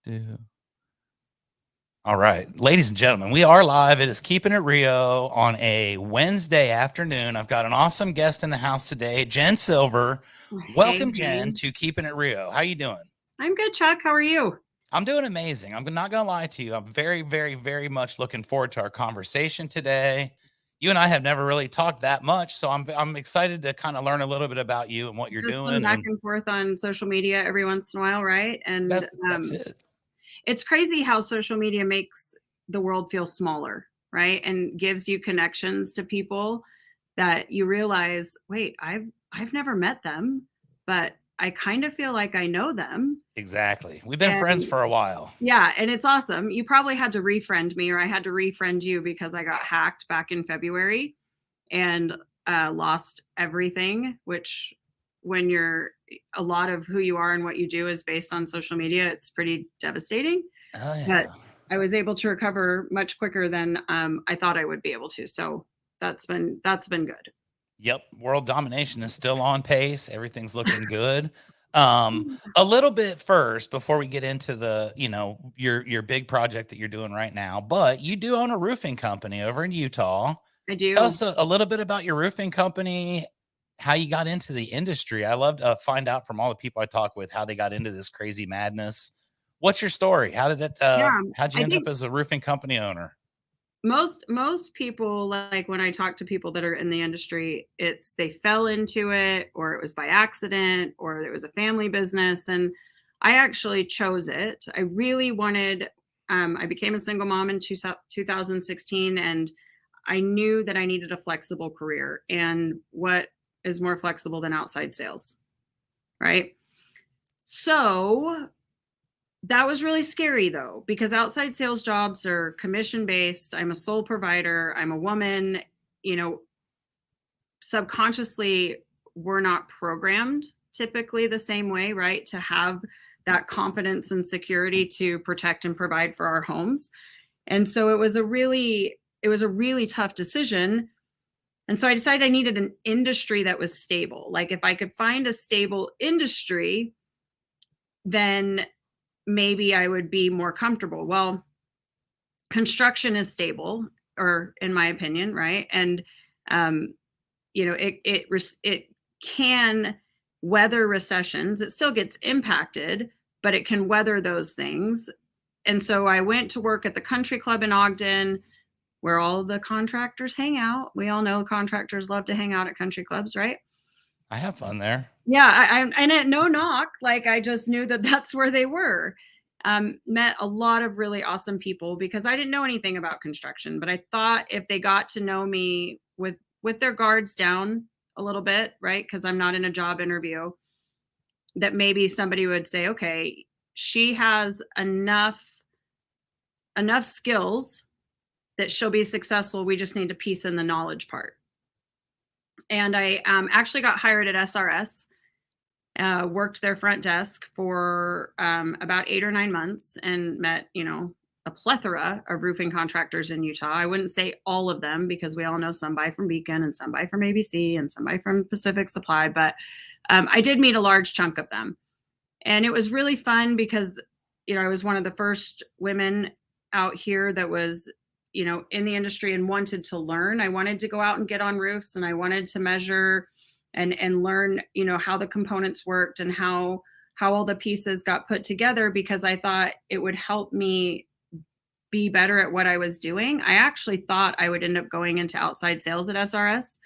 Do. All right, ladies and gentlemen, we are live. It is Keeping It Rio on a Wednesday afternoon. I've got an awesome guest in the house today, Jen Silver. Hey, Welcome, Jen, hey. to Keeping It Rio. How you doing? I'm good, Chuck. How are you? I'm doing amazing. I'm not going to lie to you. I'm very, very, very much looking forward to our conversation today. You and I have never really talked that much, so I'm excited to kind of learn a little bit about you and what you're Just some doing. back And and forth on social media every once in a while, right? And that's it. it's crazy how social media makes the world feel smaller, right? And gives you connections to people that you realize, wait, I've never met them, but I kind of feel like I know them. Exactly. We've been friends And for a while. yeah, and it's awesome. You probably had to refriend me, or I had to refriend you because I got hacked back in February and lost everything, which when you're a lot of who you are and what you do is based on social media, it's pretty devastating. Oh But yeah. I was able to recover much quicker than I thought I would be able to. So that's been good. Yep, world domination is still on pace. Everything's looking good. A little bit first before we get into the, your big project that you're doing right now, but you do own a roofing company over in Utah. I Tell do. us a little bit about your roofing company, how you got into the industry. I love to find out from all the people I talk with how they got into this crazy madness. What's your story? Yeah, How'd you I end up think as a roofing company owner? most people, like when I talk to people that are in the industry, it's they fell into it, or it was by accident, or it was a family business. And I actually chose it. I really wanted, I became a single mom in 2016, and I knew that I needed a flexible career. And what is more flexible than outside sales, right? So that was really scary though, because outside sales jobs are commission based. I'm a sole provider. I'm a woman. You know, subconsciously, we're not programmed typically the same way, right? To have that confidence and security to protect and provide for our homes. And so it was a really tough decision. And so I decided I needed an industry that was stable. Like if I could find a stable industry, then maybe I would be more comfortable. Well, construction is stable, or in my opinion, right? And um, it can weather recessions. It still gets impacted, but it can weather those things. And so I went to work at the country club in Ogden, where all the contractors hang out. We all know contractors love to hang out at country clubs, right? I have fun there. Yeah, and at no knock, like I just knew that that's where they were. Met a lot of really awesome people because I didn't know anything about construction, but I thought if they got to know me with their guards down a little bit, right? Because I'm not in a job interview, that maybe somebody would say, okay, she has enough skills that she'll be successful. We just need to piece in the knowledge part. And I actually got hired at SRS. Worked their front desk for about 8 or 9 months and met, a plethora of roofing contractors in Utah. I wouldn't say all of them because we all know some buy from Beacon and some buy from ABC and some buy from Pacific Supply, but I did meet a large chunk of them. And it was really fun because, I was one of the first women out here that was, in the industry and wanted to learn. I wanted to go out and get on roofs, and I wanted to measure and learn, how the components worked and how all the pieces got put together, because I thought it would help me be better at what I was doing. I actually thought I would end up going into outside sales at SRS,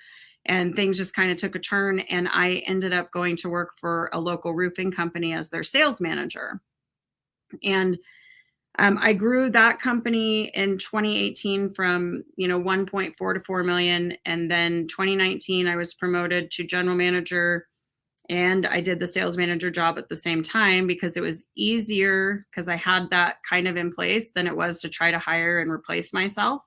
and things just kind of took a turn, and I ended up going to work for a local roofing company as their sales manager. And I grew that company in 2018 from 1.4 to 4 million, and then 2019 I was promoted to general manager, and I did the sales manager job at the same time because it was easier because I had that kind of in place than it was to try to hire and replace myself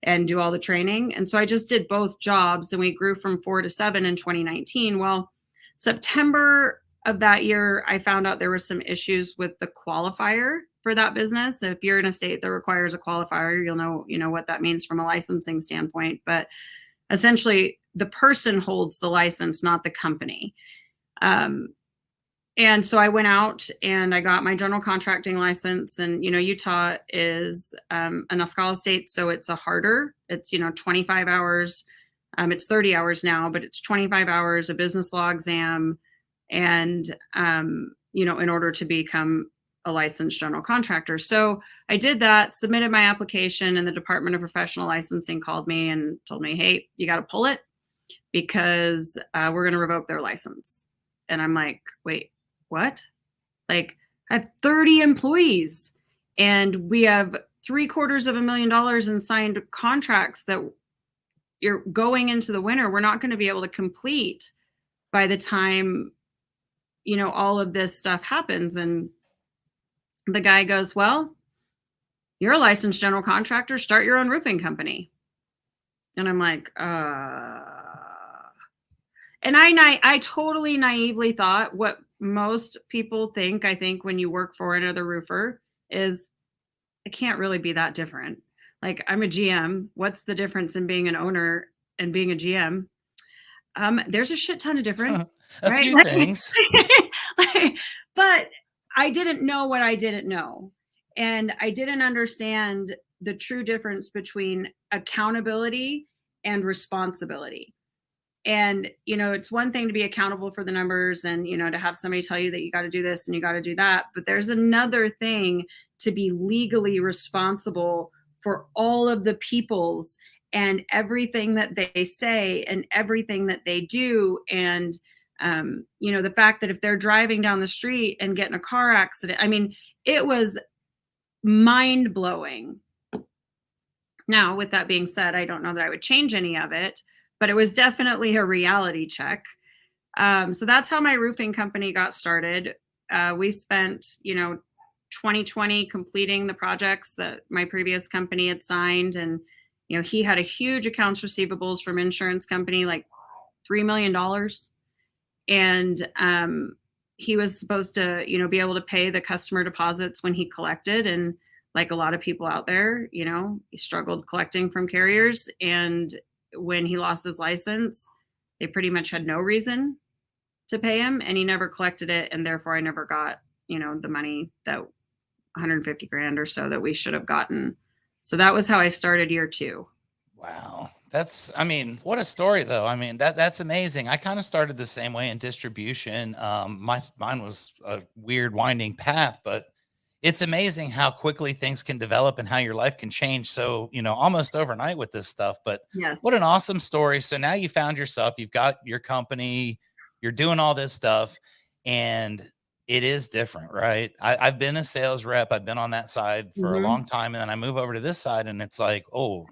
and do all the training. And so I just did both jobs, and we grew from 4 to 7 in 2019. Well, September of that year, I found out there were some issues with the qualifier for that business. If you're in a state that requires a qualifier, you'll know what that means from a licensing standpoint. But essentially, the person holds the license, not the company. And so I went out and I got my general contracting license. And, Utah is an Escala state. So it's it's, 25 hours. It's 30 hours now, but it's 25 hours, a business law exam. And, in order to become a licensed general contractor. So I did that, submitted my application, and the Department of Professional Licensing called me and told me, hey, you got to pull it because we're going to revoke their license. And I'm like, wait, what? Like, I have 30 employees and we have $750,000 in signed contracts that you're going into the winter. We're not going to be able to complete by the time, all of this stuff happens. And the guy goes, well, you're a licensed general contractor, start your own roofing company. And I'm like, and I totally naively thought what most people think, I think, when you work for another roofer is it can't really be that different. Like, I'm a GM. What's the difference in being an owner and being a GM? There's a shit ton of difference, A right? few things. But I didn't know what I didn't know. And I didn't understand the true difference between accountability and responsibility. And, it's one thing to be accountable for the numbers and, to have somebody tell you that you got to do this and you got to do that. But there's another thing to be legally responsible for all of the people's and everything that they say and everything that they do. And, the fact that if they're driving down the street and get in a car accident, I mean, it was mind blowing. Now, with that being said, I don't know that I would change any of it, but it was definitely a reality check. So that's how my roofing company got started. We spent, 2020 completing the projects that my previous company had signed. And, he had a huge accounts receivables from insurance company, like $3 million. And he was supposed to, be able to pay the customer deposits when he collected. And like a lot of people out there, he struggled collecting from carriers. And when he lost his license, they pretty much had no reason to pay him, and he never collected it. And therefore I never got, the money, that 150 grand or so that we should have gotten. So that was how I started year 2. Wow. I mean, what a story though. I mean, that's amazing. I kind of started the same way in distribution. Mine was a weird winding path, but it's amazing how quickly things can develop and how your life can change. So, almost overnight with this stuff, but Yes. what an awesome story. So now you found yourself, you've got your company, you're doing all this stuff, and it is different, right? I've been a sales rep. I've been on that side for a Mm-hmm. long time. And then I move over to this side and it's like, oh,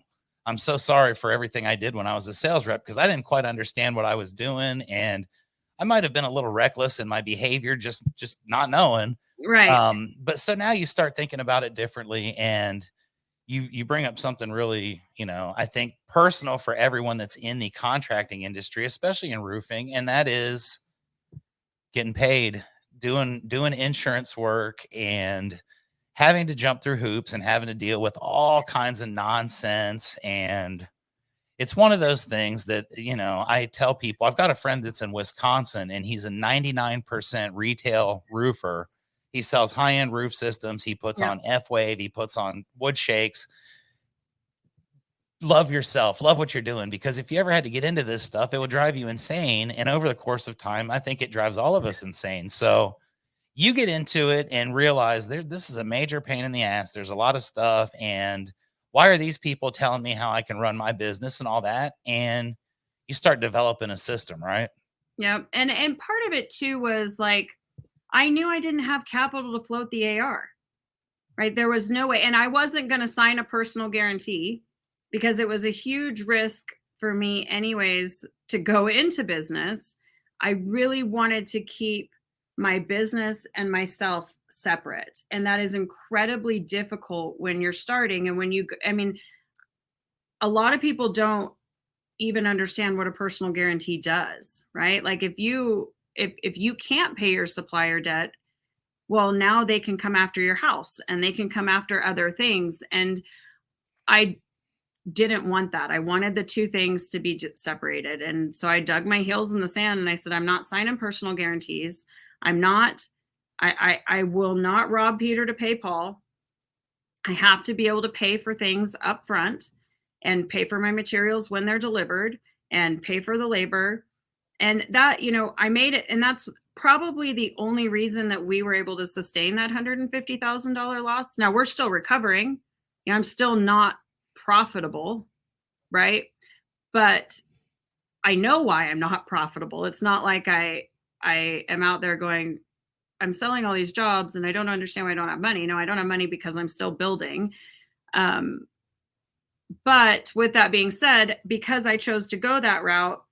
I'm so sorry for everything I did when I was a sales rep because I didn't quite understand what I was doing. And I might have been a little reckless in my behavior, just not knowing. Right. But so now you start thinking about it differently, and you bring up something really, I think personal for everyone that's in the contracting industry, especially in roofing, and that is getting paid, doing insurance work and having to jump through hoops and having to deal with all kinds of nonsense. And it's one of those things that, I tell people, I've got a friend that's in Wisconsin and he's a 99% retail roofer. He sells high-end roof systems. He puts Yep. on F-Wave. He puts on wood shakes. Love yourself. Love what you're doing, because if you ever had to get into this stuff, it would drive you insane. And over the course of time, I think it drives all of us insane. So you get into it and realize this is a major pain in the ass. There's a lot of stuff. And why are these people telling me how I can run my business and all that? And you start developing a system, right? Yep. And part of it too was like, I knew I didn't have capital to float the AR, right? There was no way. And I wasn't going to sign a personal guarantee because it was a huge risk for me anyways to go into business. I really wanted to keep my business and myself separate. And that is incredibly difficult when you're starting. And I mean, a lot of people don't even understand what a personal guarantee does, right? Like if you can't pay your supplier debt, well, now they can come after your house and they can come after other things. And I didn't want that. I wanted the two things to be separated. And so I dug my heels in the sand and I said, I'm not signing personal guarantees. I'm not, I will not rob Peter to pay Paul. I have to be able to pay for things up front and pay for my materials when they're delivered and pay for the labor. And that, I made it. And that's probably the only reason that we were able to sustain that $150,000 loss. Now we're still recovering. I'm still not profitable, right? But I know why I'm not profitable. It's not like I am out there going, I'm selling all these jobs and I don't understand why I don't have money. No, I don't have money because I'm still building. But with that being said, because I chose to go that route,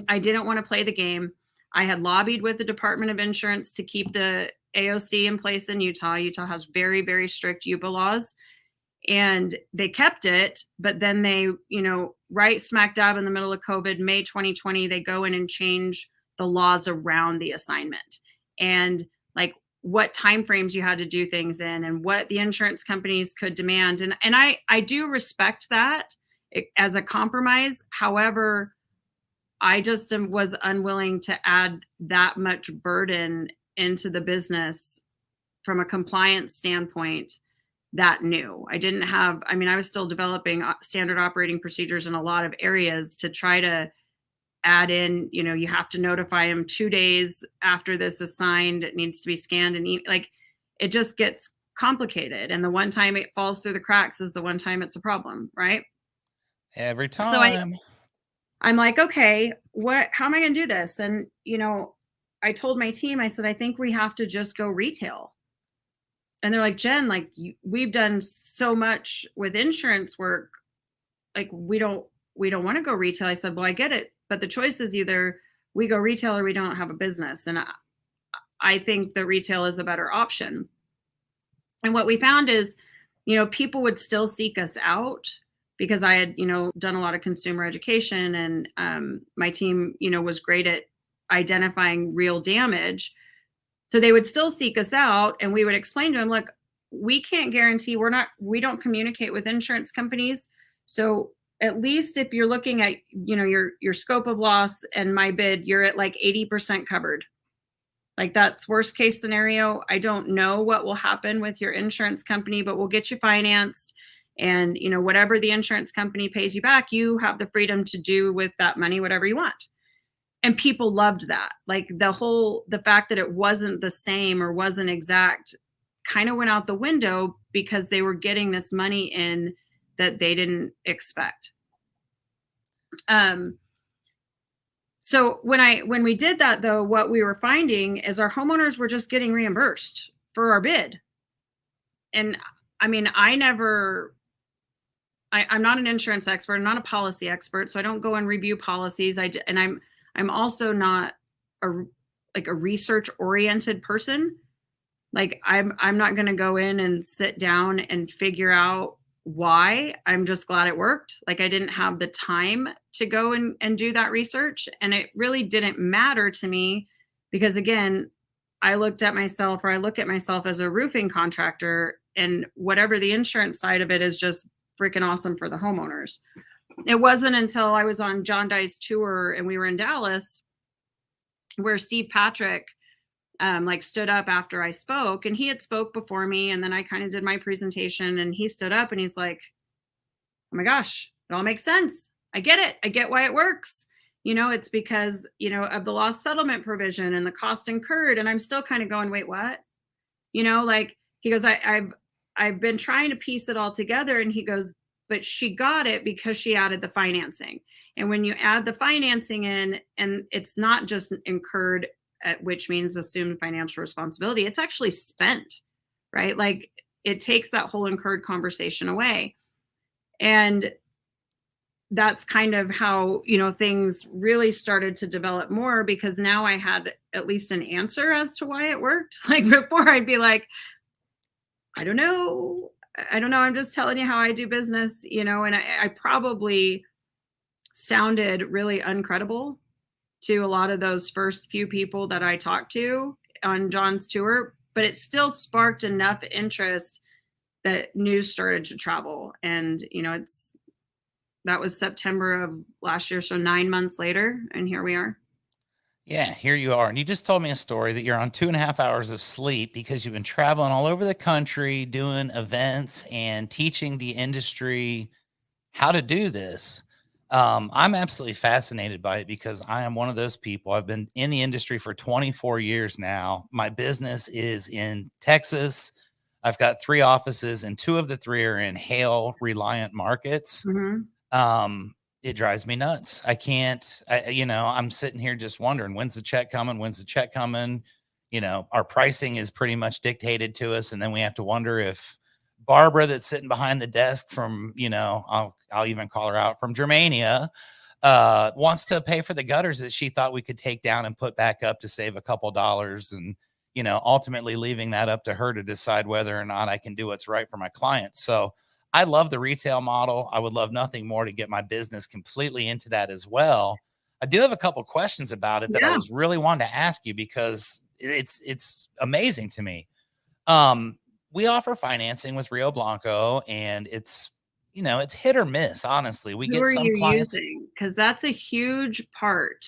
I didn't want to play the game. I had lobbied with the Department of Insurance to keep the AOC in place in Utah. Utah has very, very strict UPA laws, and they kept it. But then they, right smack dab in the middle of COVID, May 2020, they go in and change the laws around the assignment and like what timeframes you had to do things in and what the insurance companies could demand. And I do respect that as a compromise. However, I just was unwilling to add that much burden into the business from a compliance standpoint that new. I didn't have, I was still developing standard operating procedures in a lot of areas to try to add in, you have to notify them 2 days after this is signed. It needs to be scanned and it just gets complicated. And the one time it falls through the cracks is the one time it's a problem, right? Every time. So I'm like, okay, how am I going to do this? And, I told my team, I said, I think we have to just go retail. And they're like, Jen, we've done so much with insurance work. Like, we don't want to go retail. I said, well, I get it. But the choice is either we go retail or we don't have a business. And I think the retail is a better option. And what we found is, people would still seek us out because I had, done a lot of consumer education, and my team, was great at identifying real damage. So they would still seek us out, and we would explain to them, look, we can't guarantee, we don't communicate with insurance companies. So at least if you're looking at, your scope of loss and my bid, you're at like 80% covered. Like, that's worst case scenario. I don't know what will happen with your insurance company, but we'll get you financed. And, whatever the insurance company pays you back, you have the freedom to do with that money whatever you want. And people loved that. Like, the fact that it wasn't the same or wasn't exact kind of went out the window because they were getting this money in that they didn't expect. So when we did that, though, what we were finding is our homeowners were just getting reimbursed for our bid. And I'm not an insurance expert. I'm not a policy expert, so I don't go and review policies. I'm also not a research oriented person. Like, I'm not going to go in and sit down and figure out why. I'm just glad it worked. Like, I didn't have the time to go and do that research. And it really didn't matter to me because, again, I look at myself as a roofing contractor, and whatever the insurance side of it is just freaking awesome for the homeowners. It wasn't until I was on John Dye's tour and we were in Dallas where Steve Patrick stood up after I spoke, and he had spoke before me. And then I kind of did my presentation, and he stood up and he's like, oh my gosh, it all makes sense. I get it. I get why it works. It's because, of the loss settlement provision and the cost incurred. And I'm still kind of going, wait, what? He goes, I've been trying to piece it all together. And he goes, but she got it because she added the financing. And when you add the financing in, and it's not just incurred, which means assumed financial responsibility, it's actually spent, right? Like, it takes that whole incurred conversation away. And that's kind of how, things really started to develop more, because now I had at least an answer as to why it worked. Like, before I'd be like, I don't know. I'm just telling you how I do business, and I probably sounded really uncredible to a lot of those first few people that I talked to on John's tour, but it still sparked enough interest that news started to travel. And, that was September of last year. So 9 months later, and here we are. Yeah, here you are. And you just told me a story that you're on 2.5 hours of sleep because you've been traveling all over the country doing events and teaching the industry how to do this. I'm absolutely fascinated by it because I am one of those people. I've been in the industry for 24 years now. My business is in Texas. I've got 3 offices, and 2 of the 3 are in hail reliant markets. Hmm. um it drives me nuts. I can't, I'm sitting here just wondering, when's the check coming, our pricing is pretty much dictated to us, and then we have to wonder if Barbara that's sitting behind the desk from, I'll even call her out, from Germania, wants to pay for the gutters that she thought we could take down and put back up to save a couple dollars, and ultimately leaving that up to her to decide whether or not I can do what's right for my clients. So I love the retail model. I would love nothing more to get my business completely into that as well. I do have a couple questions about it that I Yeah. was really wanting to ask you because it's amazing to me. Um, we offer financing with Rio Blanco, and it's hit or miss. Honestly, we Who get are some you clients. using? Because that's a huge part.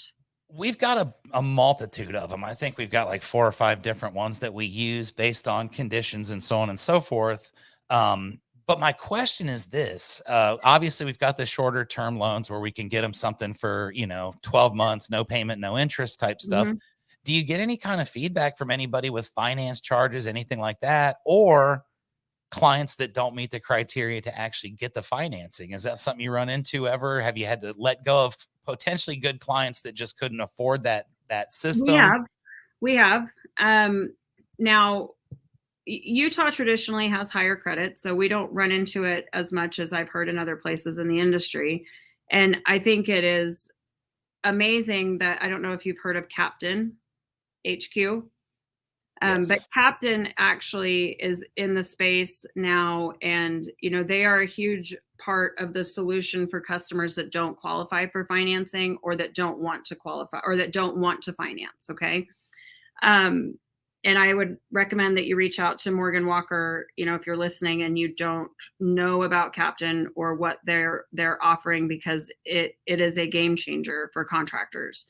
We've got a multitude of them. I think we've got like 4 or 5 different ones that we use based on conditions and so on and so forth. But my question is this: obviously, we've got the shorter term loans where we can get them something for 12 months, no payment, no interest type stuff. Mhm. Do you get any kind of feedback from anybody with finance charges, anything like that, or clients that don't meet the criteria to actually get the financing? Is that something you run into ever? Have you had to let go of potentially good clients that just couldn't afford that We system? have. We have. Now, Utah traditionally has higher credit, so we don't run into it as much as I've heard in other places in the industry. And I think it is amazing that I don't know if you've heard of Captain HQ. But Yes. Captain actually is in the space now, and they are a huge part of the solution for customers that don't qualify for financing or that don't want to qualify or that don't want to finance. Okay. Um, and I would recommend that you reach out to Morgan Walker, if you're listening and you don't know about Captain or what they're offering, because it is a game changer for contractors.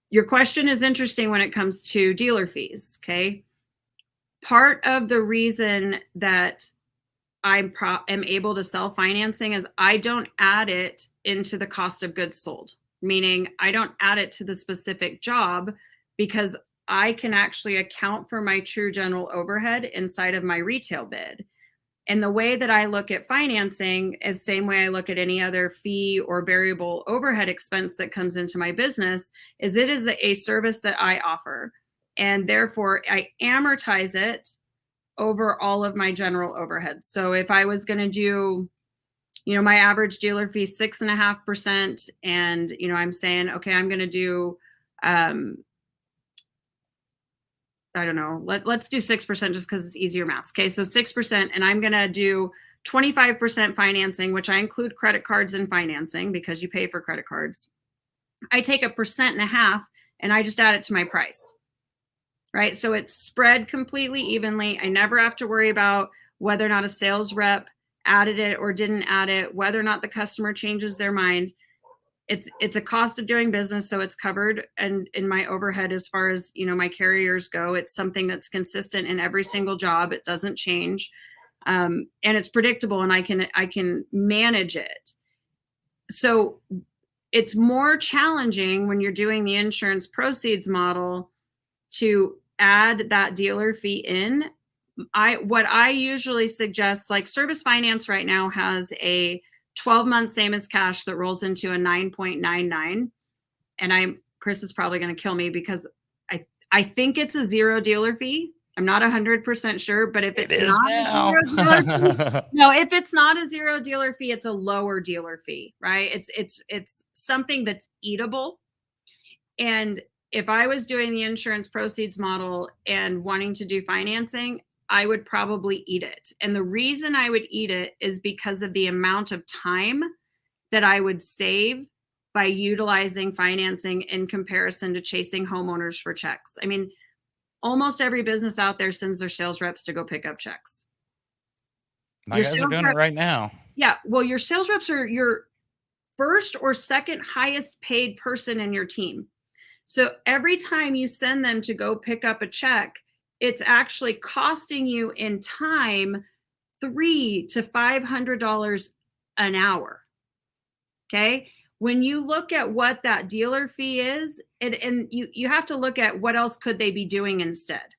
Your question is interesting when it comes to dealer fees. Okay. Part of the reason that am able to sell financing is I don't add it into the cost of goods sold, meaning I don't add it to the specific job, because I can actually account for my true general overhead inside of my retail bid. And the way that I look at financing is the same way I look at any other fee or variable overhead expense that comes into my business, is it is a service that I offer. And therefore I amortize it over all of my general overheads. So if I was going to do, my average dealer fee 6.5%, and I'm saying, okay, I'm going to do, I don't know, let's do 6% just because it's easier math. Okay, so 6%, and I'm going to do 25% financing, which I include credit cards in financing because you pay for credit cards. I take 1.5% and I just add it to my price. Right. So it's spread completely evenly. I never have to worry about whether or not a sales rep added it or didn't add it, whether or not the customer changes their mind. It's a cost of doing business, so it's covered. And in my overhead, as far as my carriers go, it's something that's consistent in every single job. It doesn't change, and it's predictable, and I can manage it. So it's more challenging when you're doing the insurance proceeds model to add that dealer fee in. What I usually suggest, like Service Finance right now has a 12-month same as cash that rolls into a 9.99. And Chris is probably going to kill me because I think it's a zero dealer fee. I'm not 100% sure, but if It it's is not a zero now. dealer fee, no, if it's not a zero dealer fee, it's a lower dealer fee, right? It's something that's eatable. And if I was doing the insurance proceeds model and wanting to do financing, I would probably eat it. And the reason I would eat it is because of the amount of time that I would save by utilizing financing in comparison to chasing homeowners for checks. I mean, almost every business out there sends their sales reps to go pick up checks. My Your guys are sales doing it rep, right now. yeah, well, your sales reps are your first or second highest paid person in your team. So every time you send them to go pick up a check, it's actually costing you in time $300 to $500 an hour. Okay. When you look at what that dealer fee is, and you have to look at what else could they be doing instead,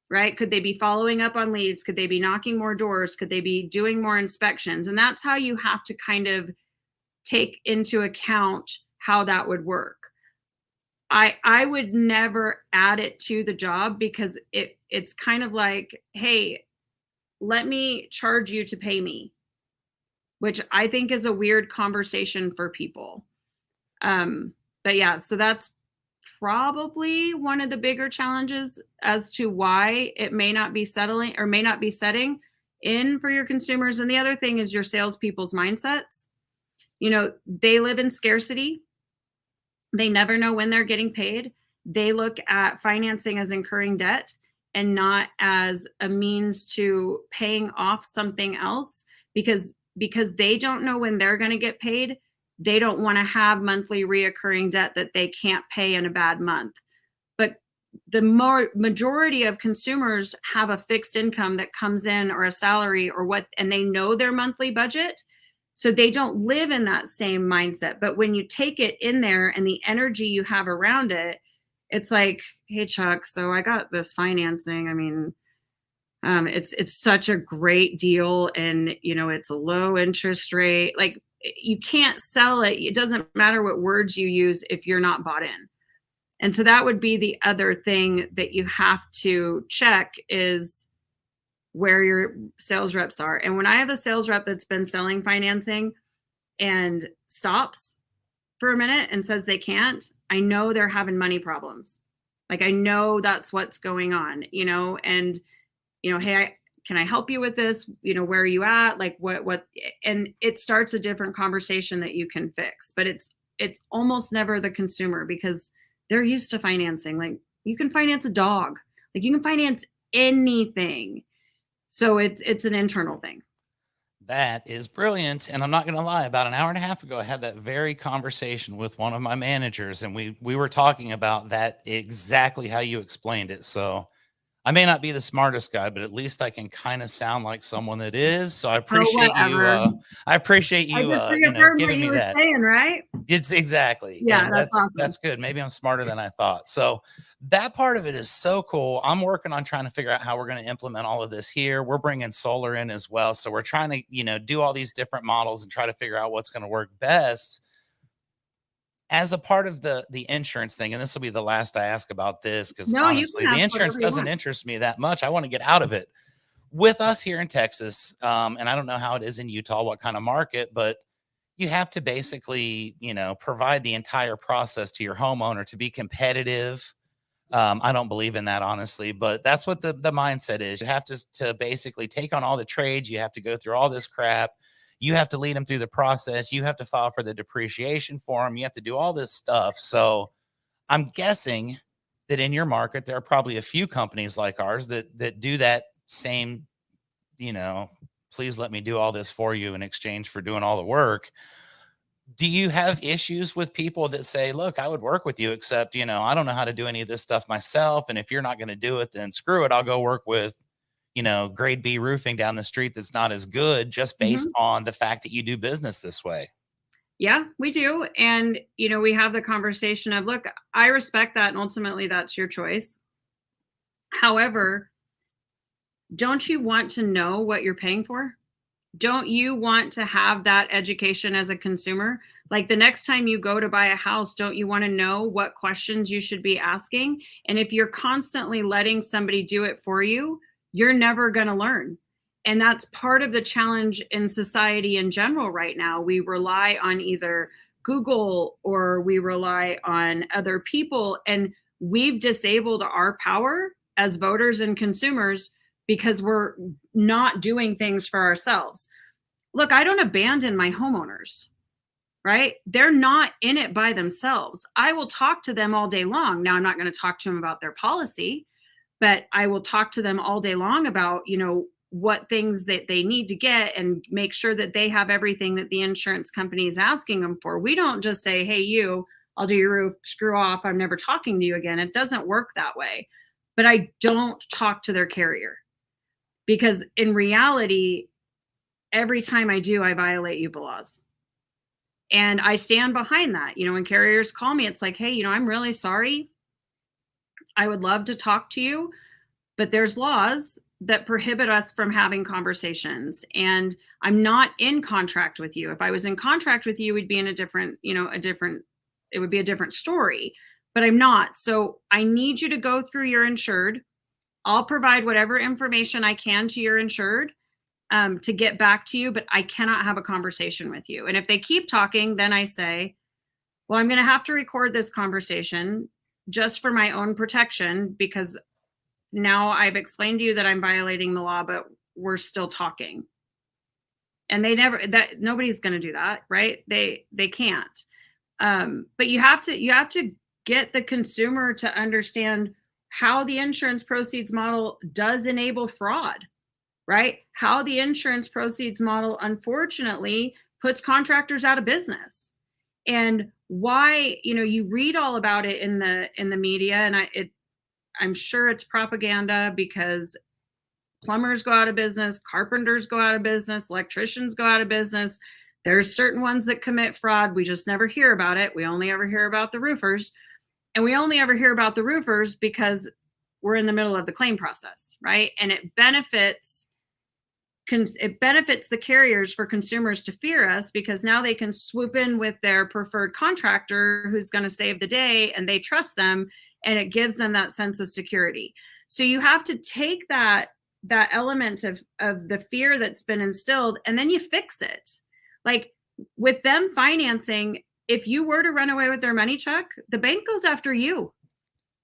right? Could they be following up on leads? Could they be knocking more doors? Could they be doing more inspections? And that's how you have to kind of take into account how that would work. I would never add it to the job because it's kind of like, hey, let me charge you to pay me, which I think is a weird conversation for people. But yeah, so that's probably one of the bigger challenges as to why it may not be settling or may not be setting in for your consumers. And the other thing is your salespeople's mindsets. You know, they live in scarcity. They never know when they're getting paid. They look at financing as incurring debt and not as a means to paying off something else because they don't know when they're going to get paid. They don't want to have monthly reoccurring debt that they can't pay in a bad month. But the majority of consumers have a fixed income that comes in or a salary or what, and they know their monthly budget. So they don't live in that same mindset. But when you take it in there and the energy you have around it, it's like, hey, Chuck, so I got this financing. I mean, it's such a great deal, and you know it's a low interest rate. Like you can't sell it. It doesn't matter what words you use if you're not bought in. And so that would be the other thing that you have to check is where your sales reps are. And when I have a sales rep that's been selling financing and stops for a minute and says they can't, I know they're having money problems. Like I know that's what's going on, you know, and you know, hey, can I help you with this? You know, where are you at? Like what, and it starts a different conversation that you can fix, but it's almost never the consumer because they're used to financing. Like you can finance a dog, like you can finance anything. So it's an internal thing. That is brilliant, and I'm not gonna lie, about an hour and a half ago, I had that very conversation with one of my managers, and we were talking about that exactly how you explained it, so I may not be the smartest guy, but at least I can kinda sound like someone that is, so Oh, whatever. I appreciate I you, just reaffirmed what giving me you were that. saying, right? It's exactly, Yeah, and that's awesome. that's good. Maybe I'm smarter than I thought. So that part of it is so cool. I'm working on trying to figure out how we're going to implement all of this here. We're bringing solar in as well, so we're trying to, do all these different models and try to figure out what's going to work best as a part of the insurance thing. And this will be the last I ask about this because No, you honestly, can the ask insurance whatever you doesn't want. interest me that much. I want to get out of it. With us here in Texas, and I don't know how it is in Utah, what kind of market, but you have to basically, provide the entire process to your homeowner to be competitive. I don't believe in that honestly, but that's what the mindset is. You have to basically take on all the trades. You have to go through all this crap. You have to lead them through the process. You have to file for the depreciation for them. You have to do all this stuff. So I'm guessing that in your market, there are probably a few companies like ours that do that same, you know, please let me do all this for you in exchange for doing all the work. Do you have issues with people that say, look, I would work with you, except, I don't know how to do any of this stuff myself. And if you're not going to do it, then screw it. I'll go work with, grade B roofing down the street that's not as good just based Mhm. on the fact that you do business this way. Yeah, we do. And, you know, we have the conversation of, look, I respect that. And ultimately, that's your choice. However, don't you want to know what you're paying for? Don't you want to have that education as a consumer? Like the next time you go to buy a house, don't you want to know what questions you should be asking? And if you're constantly letting somebody do it for you, you're never going to learn. And that's part of the challenge in society in general right now. We rely on either Google or we rely on other people, and we've disabled our power as voters and consumers because we're not doing things for ourselves. Look, I don't abandon my homeowners, right? They're not in it by themselves. I will talk to them all day long. Now, I'm not going to talk to them about their policy, but I will talk to them all day long about, you know, what things that they need to get and make sure that they have everything that the insurance company is asking them for. We don't just say, hey, you, I'll do your roof, screw off, I'm never talking to you again. It doesn't work that way. But I don't talk to their carrier, because in reality, every time I do, I violate UPA laws. And I stand behind that. When carriers call me, it's like, hey, I'm really sorry. I would love to talk to you, but there's laws that prohibit us from having conversations. And I'm not in contract with you. If I was in contract with you, we'd be in a different, it would be a different story, but I'm not. So I need you to go through your insured. I'll provide whatever information I can to your insured to get back to you, but I cannot have a conversation with you. And if they keep talking, then I say, well, I'm going to have to record this conversation just for my own protection, because now I've explained to you that I'm violating the law, but we're still talking. And nobody's going to do that, right? They can't. But you have to get the consumer to understand how the insurance proceeds model does enable fraud, right? How the insurance proceeds model, unfortunately, puts contractors out of business. And why, you read all about it in the media, and I'm sure it's propaganda, because plumbers go out of business, carpenters go out of business, electricians go out of business. There's certain ones that commit fraud. We just never hear about it. We only ever hear about the roofers. And we only ever hear about the roofers because we're in the middle of the claim process, right? And it benefits the carriers for consumers to fear us, because now they can swoop in with their preferred contractor who's going to save the day, and they trust them, and it gives them that sense of security. So you have to take that element of the fear that's been instilled, and then you fix it. Like with them financing, if you were to run away with their money, Chuck, the bank goes after you.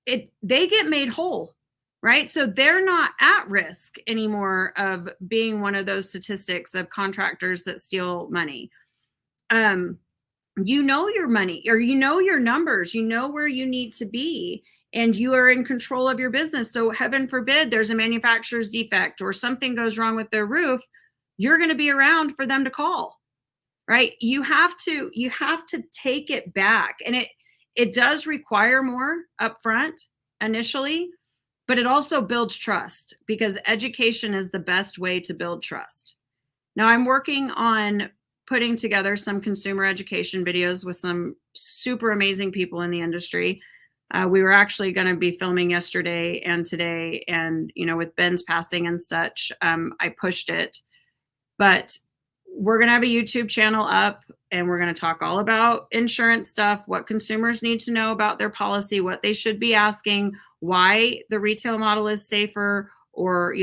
They get made whole, right? So they're not at risk anymore of being one of those statistics of contractors that steal money. Your money, or your numbers, where you need to be, and you are in control of your business. So heaven forbid there's a manufacturer's defect or something goes wrong with their roof, you're going to be around for them to call, right? You have to take it back. And it does require more upfront initially, but it also builds trust, because education is the best way to build trust. Now I'm working on putting together some consumer education videos with some super amazing people in the industry. We were actually going to be filming yesterday and today, and with Ben's passing and such, I pushed it. But we're going to have a YouTube channel up, and we're going to talk all about insurance stuff, what consumers need to know about their policy, what they should be asking, why the retail model is safer, or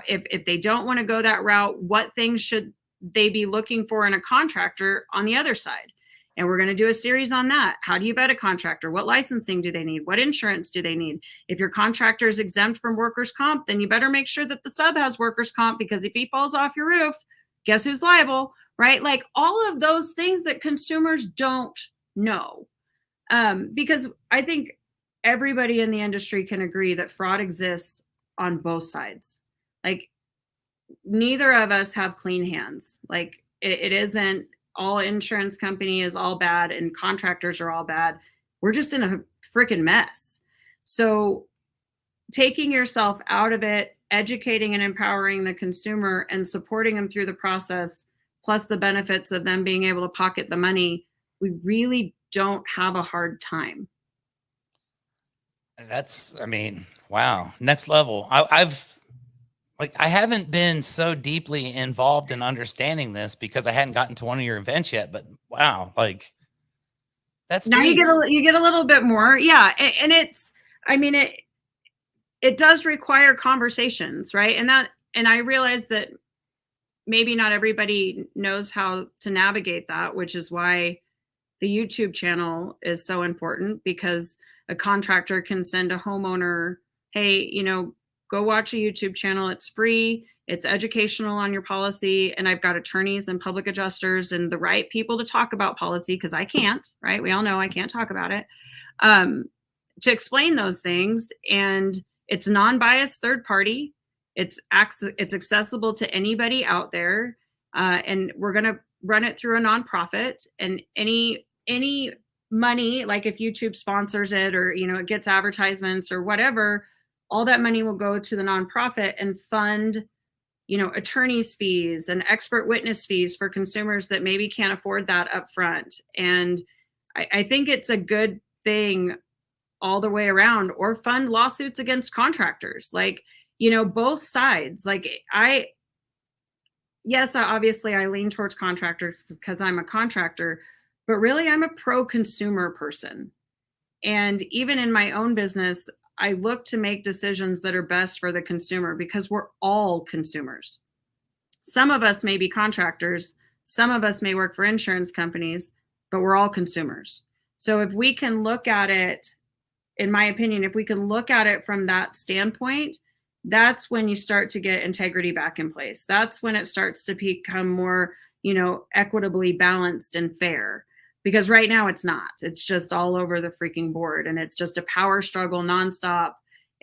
if they don't want to go that route, what things should they be looking for in a contractor on the other side. And we're going to do a series on that. How do you vet a contractor? What licensing do they need? What insurance do they need? If your contractor is exempt from workers' comp, then you better make sure that the sub has workers' comp, because if he falls off your roof, guess who's liable, right? Like all of those things that consumers don't know. Because I think everybody in the industry can agree that fraud exists on both sides. Like neither of us have clean hands. Like it isn't all insurance company is all bad and contractors are all bad. We're just in a freaking mess. So taking yourself out of it, educating and empowering the consumer, and supporting them through the process, plus the benefits of them being able to pocket the money, we really don't have a hard time. Wow. Next level. I haven't been so deeply involved in understanding this because I hadn't gotten to one of your events yet, but wow, that's now deep. you get a little bit more. Yeah. And it does require conversations, right? And I realize that maybe not everybody knows how to navigate that, which is why the YouTube channel is so important, because a contractor can send a homeowner, hey, go watch a YouTube channel. It's free. It's educational on your policy. And I've got attorneys and public adjusters and the right people to talk about policy, because I can't, right? We all know I can't talk about it, to explain those things. And it's non-biased third party. It's accessible to anybody out there. And we're going to run it through a nonprofit, and any money, like if YouTube sponsors it or, it gets advertisements or whatever, all that money will go to the nonprofit and fund, attorney's fees and expert witness fees for consumers that maybe can't afford that up front. And I think it's a good thing all the way around, or fund lawsuits against contractors. Like, both sides. Like yes, obviously I lean towards contractors because I'm a contractor, but really I'm a pro consumer person. And even in my own business, I look to make decisions that are best for the consumer because we're all consumers. Some of us may be contractors, some of us may work for insurance companies, but we're all consumers. So if we can look at it, in my opinion, if we can look at it from that standpoint, that's when you start to get integrity back in place. That's when it starts to become more, equitably balanced and fair. Because right now it's not. It's just all over the freaking board, and it's just a power struggle nonstop.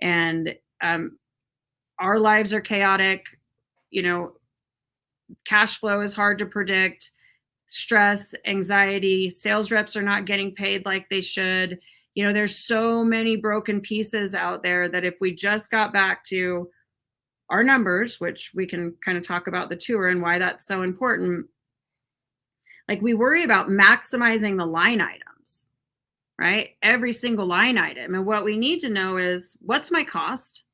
And our lives are chaotic. Cash flow is hard to predict. Stress, anxiety, sales reps are not getting paid like they should. There's so many broken pieces out there that if we just got back to our numbers, which we can kind of talk about the tour and why that's so important, like we worry about maximizing the line items, right? Every single line item. And what we need to know is, what's my cost?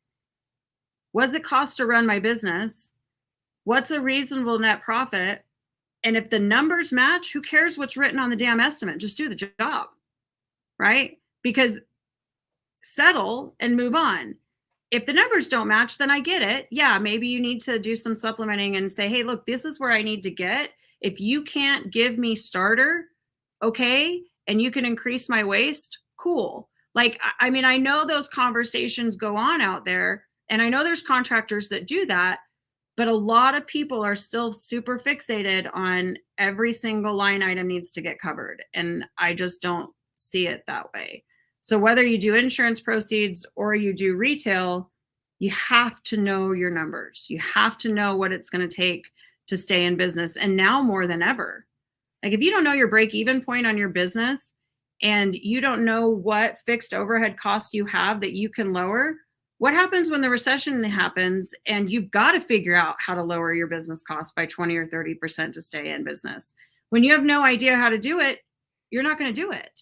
What's it cost to run my business? What's a reasonable net profit? And if the numbers match, who cares what's written on the damn estimate? Just do the job, right? Because settle and move on. If the numbers don't match, then I get it. Yeah, maybe you need to do some supplementing and say, hey, look, this is where I need to get. If you can't give me starter, okay, and you can increase my waste, cool. Like, I mean, I know those conversations go on out there, and I know there's contractors that do that, but a lot of people are still super fixated on every single line item needs to get covered. And I just don't see it that way. So whether you do insurance proceeds or you do retail, you have to know your numbers. You have to know what it's going to take to stay in business. And now more than ever, like if you don't know your break even point on your business and you don't know what fixed overhead costs you have that you can lower, what happens when the recession happens and you've got to figure out how to lower your business costs by 20 or 30% to stay in business? When you have no idea how to do it, you're not going to do it.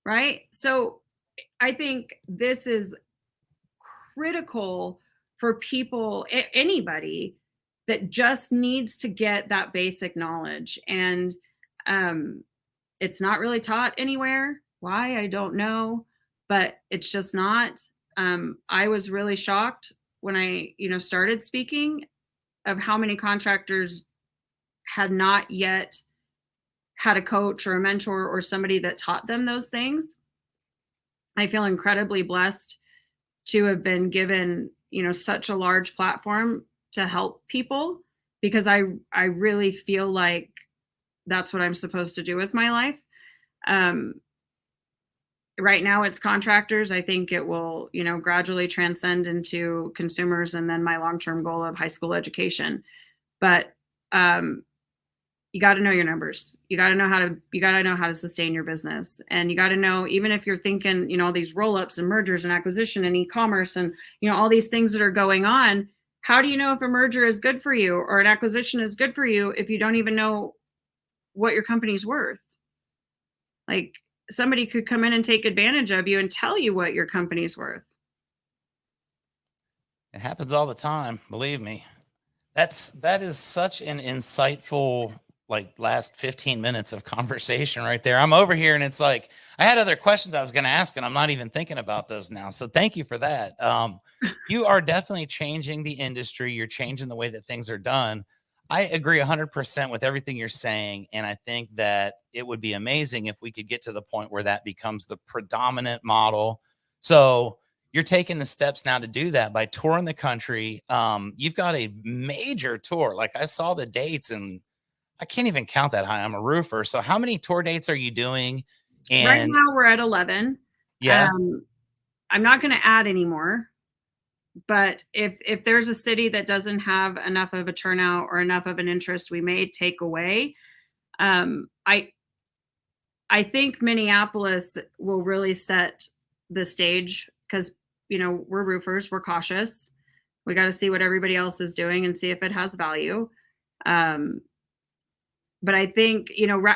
Right? So I think this is critical for people, anybody that just needs to get that basic knowledge. And it's not really taught anywhere. Why? I don't know, but it's just not. I was really shocked when I, started speaking of how many contractors had not yet had a coach or a mentor or somebody that taught them those things. I feel incredibly blessed to have been given, such a large platform to help people, because I really feel like that's what I'm supposed to do with my life. Right now it's contractors. I think it will, gradually transcend into consumers, and then my long-term goal of high school education. But you got to know your numbers. You got to know how to sustain your business. And you got to know, even if you're thinking, all these roll-ups and mergers and acquisition and e-commerce and, all these things that are going on, how do you know if a merger is good for you or an acquisition is good for you if you don't even know what your company's worth? Like, somebody could come in and take advantage of you and tell you what your company's worth. It happens all the time, believe me. That is such an insightful, like, last 15 minutes of conversation right there. I'm over here and it's like I had other questions I was going to ask and I'm not even thinking about those now. So thank you for that. You are definitely changing the industry. You're changing the way that things are done. I agree 100% with everything you're saying, and I think that it would be amazing if we could get to the point where that becomes the predominant model. So you're taking the steps now to do that by touring the country. You've got a major tour. Like, I saw the dates and I can't even count that high. I'm a roofer. So how many tour dates are you doing? Right And now we're at 11. yeah, I'm not going to add any more, but if there's a city that doesn't have enough of a turnout or enough of an interest, we may take away. I I think Minneapolis will really set the stage because, we're roofers, we're cautious. We got to see what everybody else is doing and see if it has value. Um, but I think,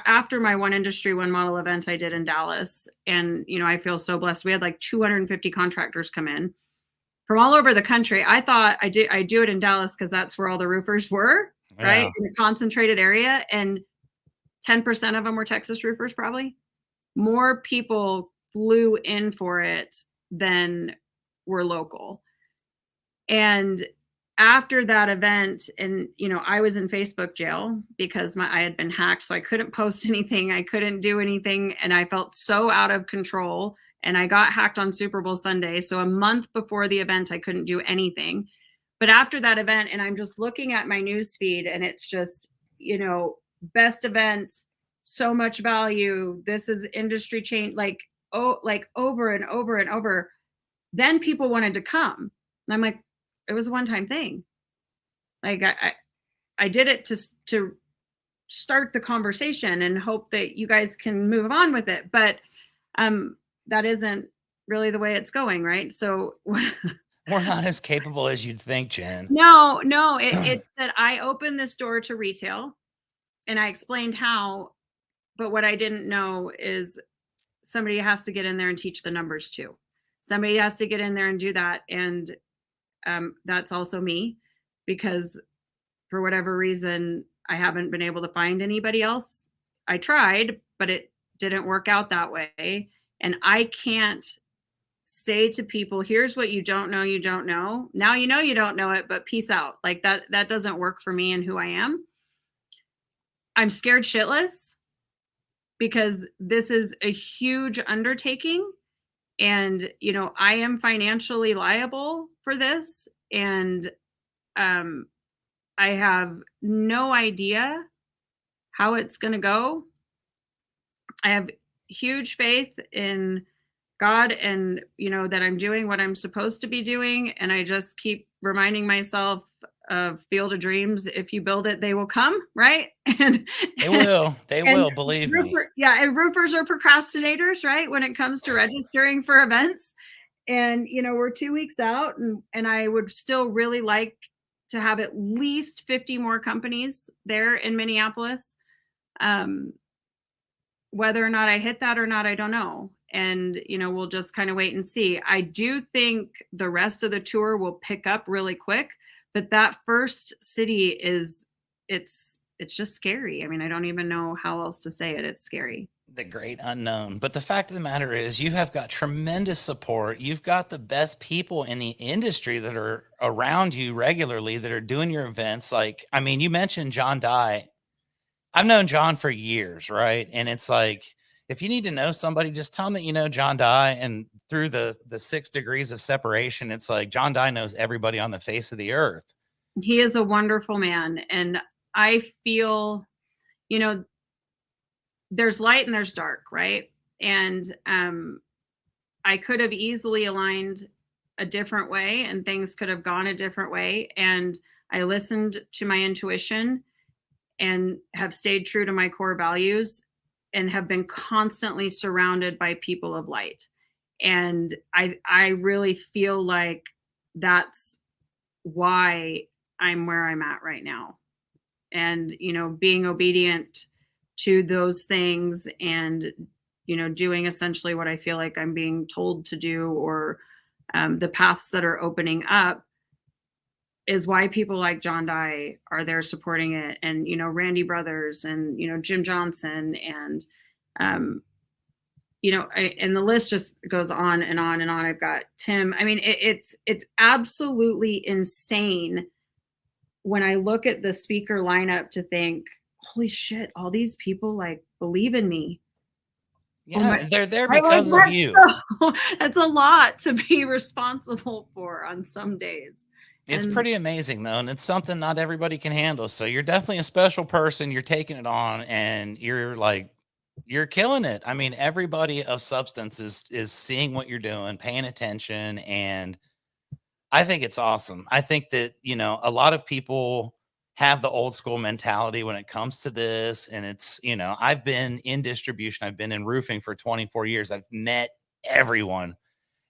after my One Industry, One Model event I did in Dallas, and, I feel so blessed. We had like 250 contractors come in from all over the country. I thought I do it in Dallas because that's where all the roofers were, right? Yeah. In a concentrated area. And 10% of them were Texas roofers, probably. More people flew in for it than were local. And after that event, and I was in Facebook jail because I had been hacked, so I couldn't post anything, I couldn't do anything, and I felt so out of control. And I got hacked on Super Bowl Sunday, so a month before the event, I couldn't do anything. But after that event, and I'm just looking at my news feed, and it's just, best event, so much value. This is industry change, like over and over and over. Then people wanted to come, and I'm like, it was a one-time thing. Like I did it to start the conversation and hope that you guys can move on with it. But that isn't really the way it's going, right? So We're not as capable as you'd think, Jen. no, it's that I opened this door to retail and I explained how, but what I didn't know is somebody has to get in there and teach the numbers too. Somebody has to get in there and do that. And that's also me, because for whatever reason, I haven't been able to find anybody else. I tried, but it didn't work out that way. And I can't say to people, here's what you don't know, you don't know. Now you know you don't know it, but peace out. Like that doesn't work for me and who I am. I'm scared shitless because this is a huge undertaking, and I am financially liable for this, and I have no idea how it's going to go. I have huge faith in God, and that I'm doing what I'm supposed to be doing, and I just keep reminding myself of Field of Dreams. If you build it, they will come, right? And They will. They will, believe me. and roofers are procrastinators, right? When it comes to registering for events. And we're 2 weeks out, and I would still really like to have at least 50 more companies there in Minneapolis. Whether or not I hit that or not, I don't know. And we'll just kind of wait and see. I do think the rest of the tour will pick up really quick, but that first city it's just scary. I mean, I don't even know how else to say it. It's scary. The great unknown. But the fact of the matter is, you have got tremendous support. You've got the best people in the industry that are around you regularly that are doing your events. Like, I mean, you mentioned John Dye. I've known John for years, right? And it's like, if you need to know somebody, just tell them that you know John Dye. And through the 6 degrees of separation, it's like John Dye knows everybody on the face of the earth. He is a wonderful man. And I feel, there's light and there's dark, right? And I could have easily aligned a different way, and things could have gone a different way. And I listened to my intuition and have stayed true to my core values, and have been constantly surrounded by people of light. And I really feel like that's why I'm where I'm at right now. And, being obedient to those things, and, doing essentially what I feel like I'm being told to do, or the paths that are opening up, is why people like John Dye are there supporting it. And, Randy Brothers, and, Jim Johnson, and, and the list just goes on and on and on. I've got Tim. I mean, it's absolutely insane when I look at the speaker lineup to think, holy shit, all these people like believe in me. Yeah, they're there because of you. That's a lot to be responsible for on some days. It's pretty amazing though, and it's something not everybody can handle. So you're definitely a special person. You're taking it on, and you're killing it. I mean, everybody of substance is seeing what you're doing, paying attention, and I think it's awesome. I think that, a lot of people have the old school mentality when it comes to this. And it's, I've been in distribution, I've been in roofing for 24 years. I've met everyone.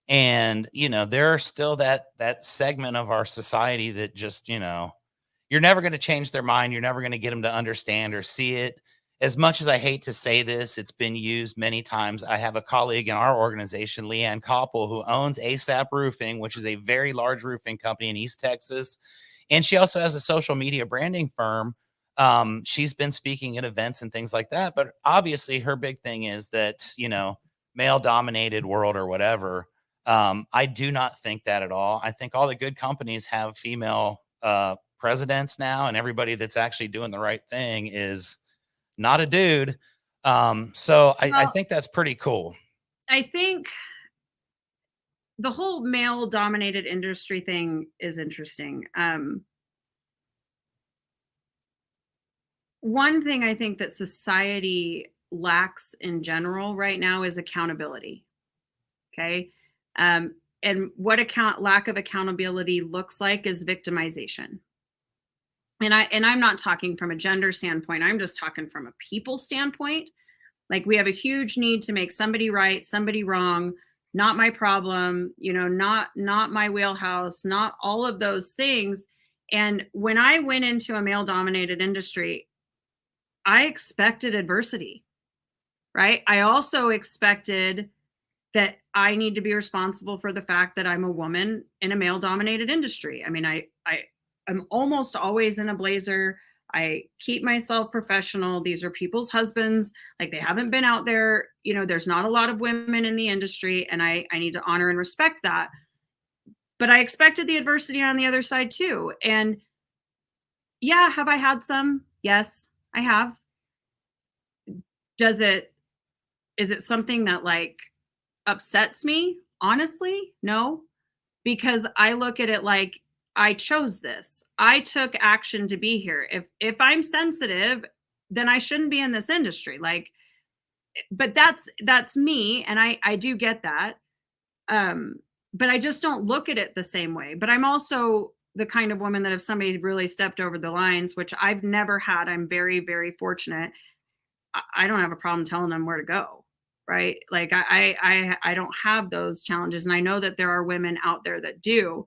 And, there are still that segment of our society that just, you're never going to change their mind. You're never going to get them to understand or see it. As much as I hate to say this, it's been used many times. I have a colleague in our organization, Leanne Koppel, who owns ASAP Roofing, which is a very large roofing company in East Texas. And she also has a social media branding firm. She's been speaking at events and things like that. But obviously, her big thing is that, male dominated world or whatever. I do not think that at all. I think all the good companies have female presidents now, and everybody that's actually doing the right thing is not a dude. So I Well, think that's pretty cool. I think the whole male dominated industry thing is interesting. One thing I think that society lacks in general right now is accountability. Okay. And what lack of accountability looks like is victimization. And I'm not talking from a gender standpoint. I'm just talking from a people standpoint. Like, we have a huge need to make somebody right, somebody wrong, not my problem, not my wheelhouse, not all of those things. And when I went into a male dominated industry, I expected adversity, right? I also expected that I need to be responsible for the fact that I'm a woman in a male dominated industry. I mean, I'm almost always in a blazer. I keep myself professional. These are people's husbands. Like, they haven't been out there. There's not a lot of women in the industry, and I need to honor and respect that. But I expected the adversity on the other side too. And yeah, have I had some? Yes, I have. Is it something that, like, upsets me? Honestly, no, because I look at it like, I chose this. I took action to be here. If I'm sensitive, then I shouldn't be in this industry. Like, but that's me, and I do get that. Um, but I just don't look at it the same way. But I'm also the kind of woman that if somebody really stepped over the lines, which I've never had, I'm very, very fortunate. I don't have a problem telling them where to go. Right. Like, I don't have those challenges. And I know that there are women out there that do.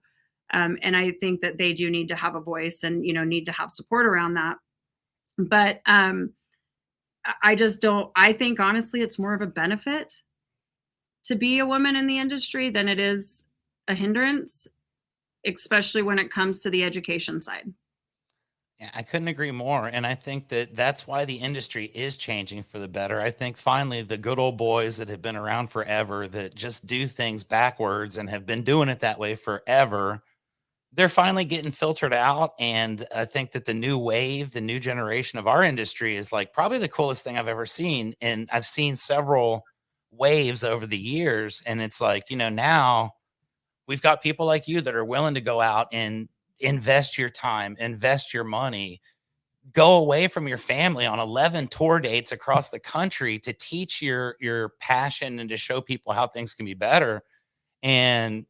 And I think that they do need to have a voice and, need to have support around that. But I just don't, I think honestly, it's more of a benefit to be a woman in the industry than it is a hindrance, especially when it comes to the education side. Yeah, I couldn't agree more. And I think that that's why the industry is changing for the better. I think finally the good old boys that have been around forever that just do things backwards and have been doing it that way forever, they're finally getting filtered out. And I think that the new wave, the new generation of our industry is like probably the coolest thing I've ever seen. And I've seen several waves over the years. And it's like, now we've got people like you that are willing to go out and invest your time, invest your money, go away from your family on 11 tour dates across the country to teach your passion and to show people how things can be better. And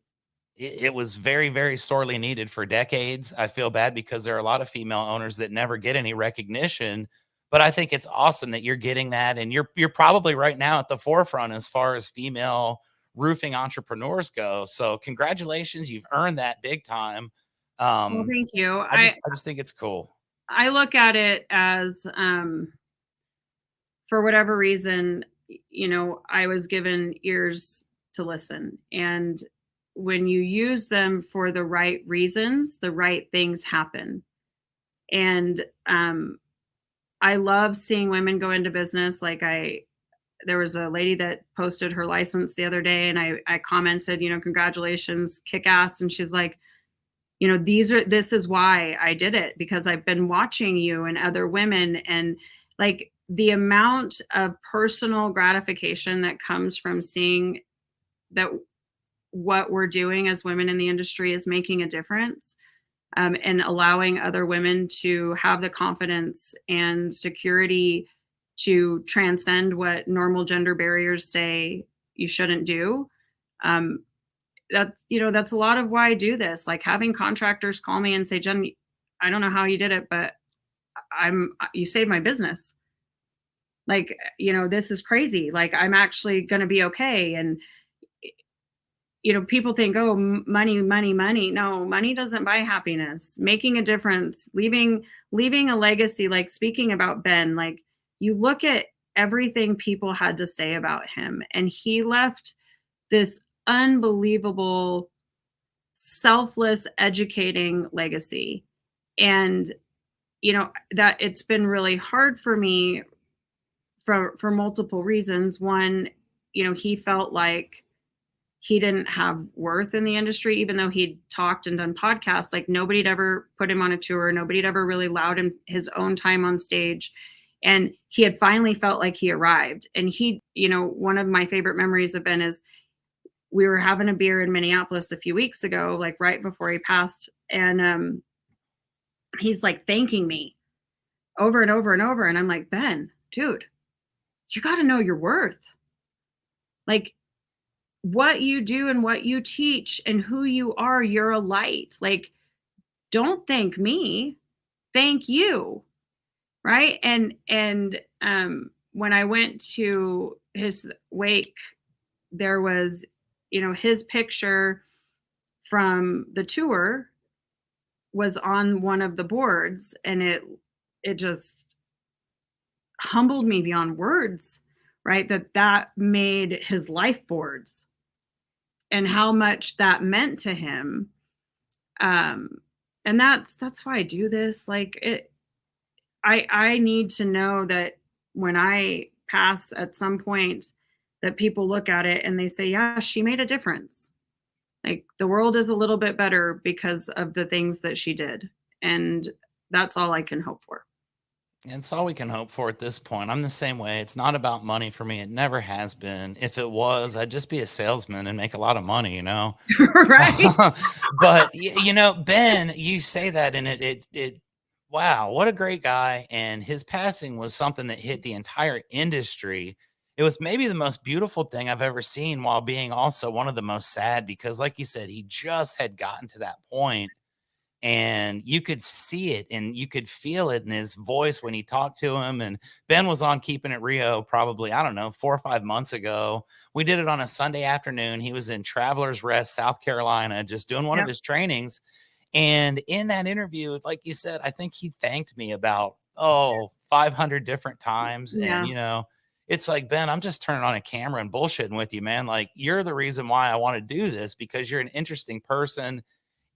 it was very, very sorely needed for decades. I feel bad because there are a lot of female owners that never get any recognition, but I think it's awesome that you're getting that, and you're probably right now at the forefront as far as female roofing entrepreneurs go. So congratulations, you've earned that big time. Well, Um, thank you. I just think it's cool. I look at it as, for whatever reason, I was given ears to listen. And when you use them for the right reasons, the right things happen. And I love seeing women go into business. There was a lady that posted her license the other day, and I commented, congratulations, kick ass. And she's like, this is why I did it, because I've been watching you and other women, and like the amount of personal gratification that comes from seeing that what we're doing as women in the industry is making a difference, and allowing other women to have the confidence and security to transcend what normal gender barriers say you shouldn't do. That's a lot of why I do this. Like, having contractors call me and say, Jen, I don't know how you did it, but you saved my business. Like, this is crazy. Like, I'm actually going to be okay. And, people think, oh, money, money, money. No, money doesn't buy happiness. Making a difference, leaving a legacy, like speaking about Ben, like you look at everything people had to say about him, and he left this unbelievable, selfless, educating legacy. And, that it's been really hard for me for multiple reasons. One, he felt like he didn't have worth in the industry, even though he'd talked and done podcasts. Like nobody'd ever put him on a tour. Nobody'd ever really allowed him his own time on stage. And he had finally felt like he arrived. And one of my favorite memories of Ben is we were having a beer in Minneapolis a few weeks ago, like right before he passed. And he's like thanking me over and over and over. And I'm like, Ben, dude, you got to know your worth. Like, what you do and what you teach and who you are, you're a light. Like, don't thank me, thank you. Right. And when I went to his wake, there was, his picture from the tour was on one of the boards, and it just humbled me beyond words, right? That made his life boards and how much that meant to him. And that's why I do this. Like I need to know that when I pass at some point, that people look at it and they say, yeah, she made a difference. Like the world is a little bit better because of the things that she did. And that's all I can hope for. It's all we can hope for at this point. I'm the same way. It's not about money for me. It never has been. If it was, I'd just be a salesman and make a lot of money, you know? Right. But Ben, you say that and wow, what a great guy. And his passing was something that hit the entire industry. It was maybe the most beautiful thing I've ever seen, while being also one of the most sad, because like you said, he just had gotten to that point and you could see it and you could feel it in his voice when he talked to him. And Ben was on Keeping It Rio probably, I don't know, 4 or 5 months ago. We did it on a Sunday afternoon. He was in Travelers Rest, South Carolina, just doing one of Yep. his trainings. And in that interview, like you said, I think he thanked me about 500 different times. And Yeah. it's like, Ben, I'm just turning on a camera and bullshitting with you, man. Like, you're the reason why I want to do this, because you're an interesting person.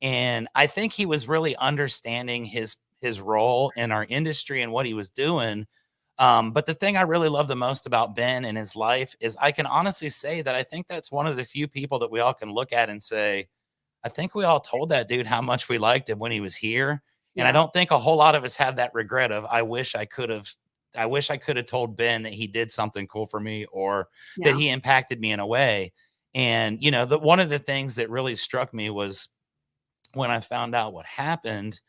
And I think he was really understanding his role in our industry and what he was doing. But the thing I really love the most about Ben and his life is, I can honestly say that I think that's one of the few people that we all can look at and say, I think we all told that dude how much we liked him when he was here. And I Yeah. don't think a whole lot of us have that regret of, I wish I could have told Ben that he did something cool for me, or that Yeah. he impacted me in a way. And, one of the things that really struck me was when I found out what happened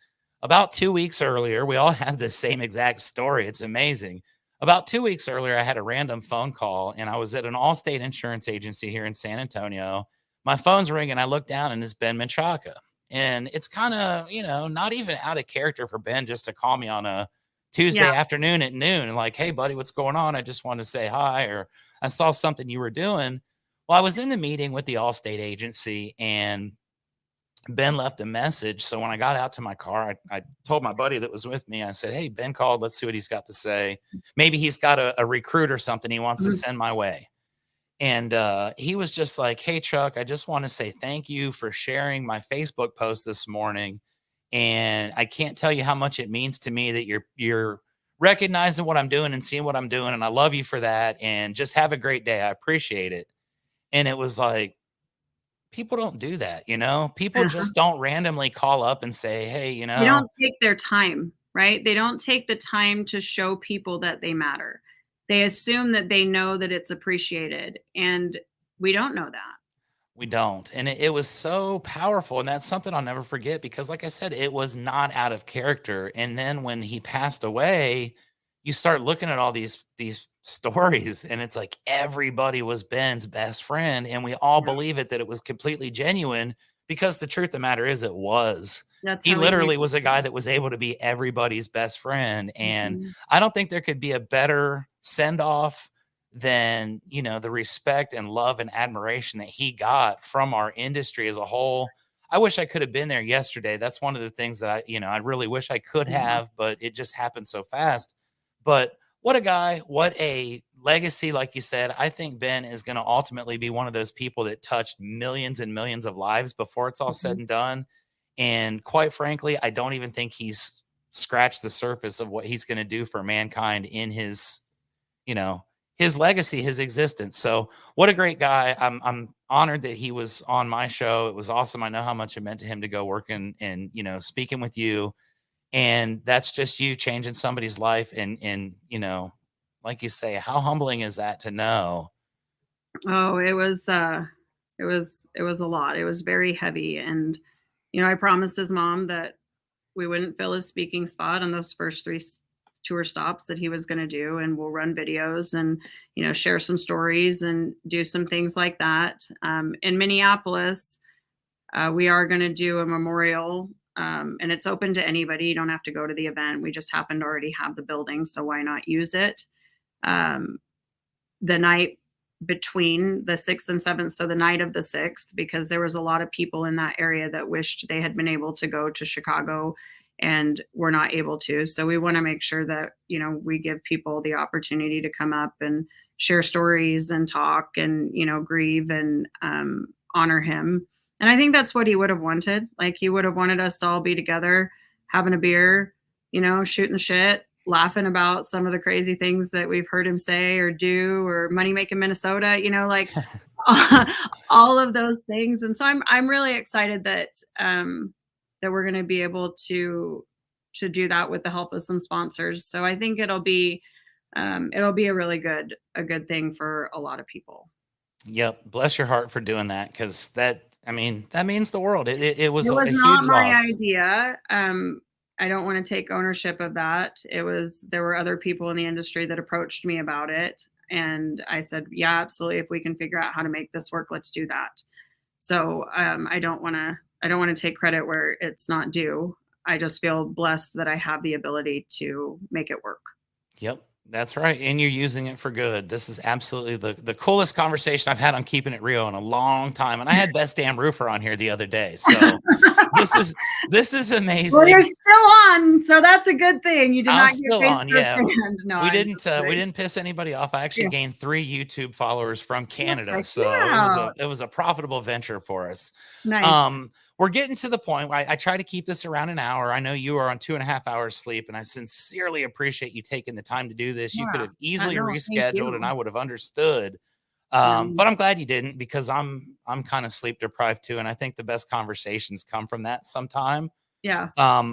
about 2 weeks earlier. We all have the same exact story. It's amazing. About 2 weeks earlier, I had a random phone call, and I was at an Allstate insurance agency here in San Antonio. My phone's ringing. I look down, and it's Ben Menchaca. And it's kind of, not even out of character for Ben just to call me on a Yeah. Tuesday afternoon at noon and like, hey, buddy, what's going on? I just wanted to say hi, or I saw something you were doing. Well, I was in the meeting with the Allstate agency, and Ben left a message. So when I got out to my car, I told my buddy that was with me, I said, hey, Ben called. Let's see what he's got to say. Maybe he's got a recruit or something he wants to Mhm. send my way. And he was just like, hey, Chuck, I just want to say thank you for sharing my Facebook post this morning. And I can't tell you how much it means to me that you're recognizing what I'm doing and seeing what I'm doing. And I love you for that. And just have a great day. I appreciate it. And it was like, people don't do that, people Uh-huh. just don't randomly call up and say, hey, They don't take their time, right? They don't take the time to show people that they matter. They assume that they know that it's appreciated, and we don't know that. we don't. And it was so powerful. And that's something I'll never forget, because like I said, it was not out of character. And then when he passed away, you start looking at all these stories, and it's like everybody was Ben's best friend. And we all Yeah. believe it, that it was completely genuine, because the truth of the matter is, it was. That's He how he made literally was a guy it. that was able to be everybody's best friend, and Mhm. I don't think there could be a better send off than, the respect and love and admiration that he got from our industry as a whole. I wish I could have been there yesterday. That's one of the things that I really wish I could Yeah. have, but it just happened so fast. But what a guy, what a legacy. Like you said, I think Ben is going to ultimately be one of those people that touched millions and millions of lives before it's all said Mhm. and done. And quite frankly, I don't even think he's scratched the surface of what he's going to do for mankind in you know, his legacy, his existence. So what a great guy. I'm honored that he was on my show. It was awesome. I know how much it meant to him to go work and speaking with you. And that's just you changing somebody's life. And like you say, how humbling is that to know? Oh, it was a lot. It was very heavy, and, I promised his mom that we wouldn't fill his speaking spot on those first 3 tour stops that he was gonna do, and we'll run videos and, share some stories and do some things like that. In Minneapolis, we are gonna do a memorial, and it's open to anybody. You don't have to go to the event. We just happen to already have the building, so why not use it? Um, the night between the 6th and 7th, so the night of the 6th, because there was a lot of people in that area that wished they had been able to go to Chicago and were not able to. So we want to make sure that, we give people the opportunity to come up and share stories and talk and, grieve and honor him. And I think that's what he would have wanted. Like, he would have wanted us to all be together, having a beer, shooting the shit, laughing about some of the crazy things that we've heard him say or do, or money making Minnesota, like all of those things. And so I'm really excited that we're going to be able to do that with the help of some sponsors. So I think it'll be a good thing for a lot of people. Yep. Bless your heart for doing that. Cause that means the world. It was It was a not huge my loss. idea. I don't want to take ownership of that. There were other people in the industry that approached me about it. And I said, yeah, absolutely. If we can figure out how to make this work, let's do that. So I don't want to take credit where it's not due. I just feel blessed that I have the ability to make it work. Yep, that's right, and you're using it for good. This is absolutely the coolest conversation I've had on Keeping It Real in a long time, and I had Best Damn Roofer on here the other day, so this is this is Well, you're amazing. still on, so that's a good thing. You did I'm not get still on, Facebook yeah. banned. No, I'm just We kidding. didn't piss anybody off. I actually Yeah. gained 3 YouTube followers from Well, Canada, check so you out. it was a profitable venture for us. Nice. We're getting to the point where I try to keep this around an hour. I know you are on 2.5 hours sleep, and I sincerely appreciate you taking the time to do this. You could Yeah. have easily No, thank rescheduled, and you. I would have understood. No. But I'm glad you didn't because I'm kind of sleep deprived too, and I think the best conversations come from that sometime. Yeah.